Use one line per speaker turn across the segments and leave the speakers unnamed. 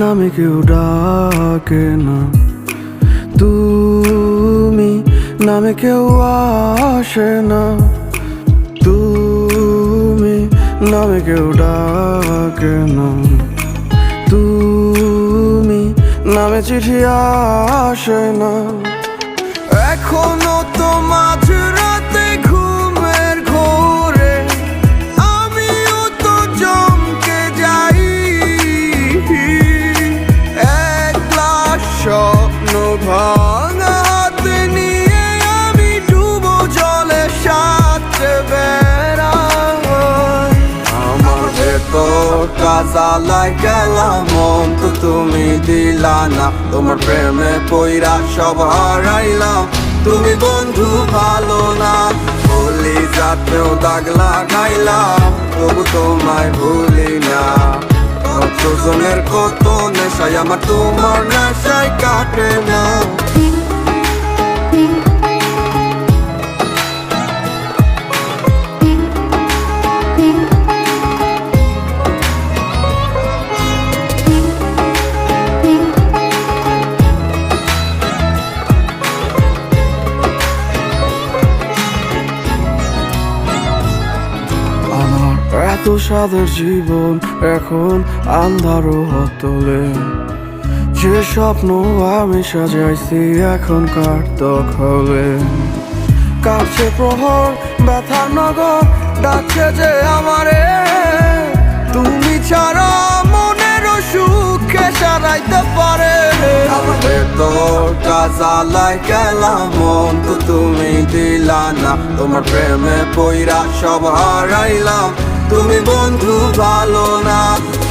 নামে কেউ ডাকে না, তুমি নামে কেউ আসে না, তুমি নামে কেউ ডাকে না, তুমি নামে চিঠি আসে না। এখনো তো মাঝরাতে ঘুমের ঘোরে আমিও তো চমকে যাই, এক গ্লাস স্বপ্ন ভাঙা হাতে নিয়ে আমি ডুবো জলে সাঁতরে বেড়াই। আমার ভেতরটা জ্বালায় গেলাম, মন তো তুমি দিলা না, তোমার প্রেমে পইরা সব হারাইলাম। তুমি বন্ধু ভালো না, বলি যাতেও দাগ লাগাইলাম, তবু তোমায় ভুলি না। কতজনের কত নেশায় আমার তোমার নেশায় কাটে না। এত সাদের জীবন এখন আন্ধারও হতলে, যে স্বপ্ন আমি সাজাইছি এখন কার দখলে। কাছে প্রহর ব্যথার নগর ডাকছে যে আমারে, তুমি ছাড়া মনের সুখে সারাইতে পারে। আমার ভেতরটা জ্বালায় গেলাম, মন তো তুমি দিলা না, তোমার প্রেমে পইরা সব হারাইলাম। তুমি বন্ধু ভালো না,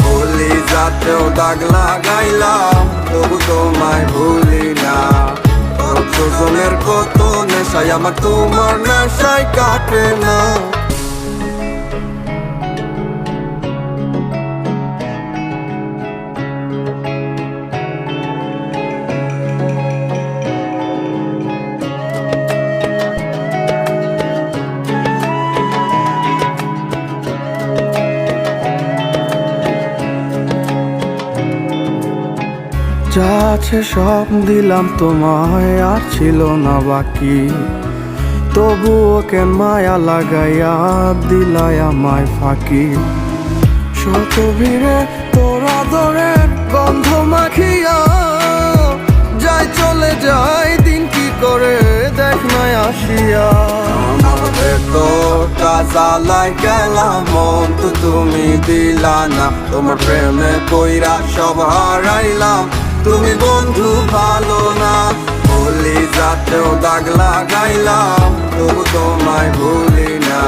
বলি যাতেও দাগ লাগাইলাম, তবু তোমায় ভুলি না। কতজনের কত নেশায় আমার তোমার নেশায় কাটে না। যা আছে সব দিলাম তোমায়, আর ছিল না বাকি, তবুও কেন মায়া লাগাইয়া দিলাই আমায় ফাঁকি। শত ভিড়ে তোর আদরের গন্ধ মাখিয়া যাই চলে যায় দিন কি করে দেখ নাই আসিয়া। আমাদের তোরটা জ্বালায় গেলাম, মন তো তুমি দিলা না, তোমার প্রেমে পইরা সব হারাইলাম। তুমি বন্ধু ভালো না, বলি যাতেও দাগ লাগাইলাম, তবু তোমায় ভুলি না।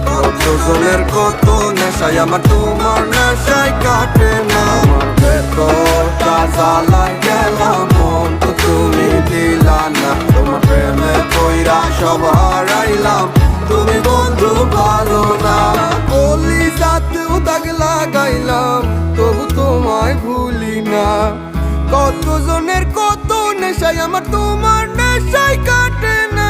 কতজনের কত নেশায় আমার তোমার নেশায় কাটে না। আমার ভেতরটা জ্বালায় গেলাম, মন তো তুমি দিলা না, তোমার প্রেমে পইরা সব হারাইলাম। তুমি বন্ধু ভালো না, বলি যাতেও দাগ লাগাইলাম, তবু তোমায় ভুলি না। কতজনের কত নেশায় আমার তোমার নেশায় কাটে না।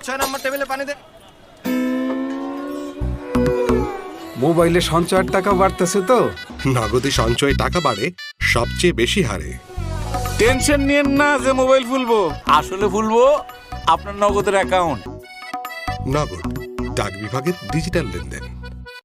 ছয় নম্বর টেবিলে পানি দে।
মোবাইলে সঞ্চয়ের টাকা বাড়তেছে তো?
নগদে সঞ্চয়ে টাকা বাড়ে সবচেয়ে বেশি হারে।
টেনশন নিয়েন না যে মোবাইল ফুলবো, আসলে ফুলবো আপনার নগদের অ্যাকাউন্ট।
নগদ ডাক বিভাগের ডিজিটাল লেনদেন।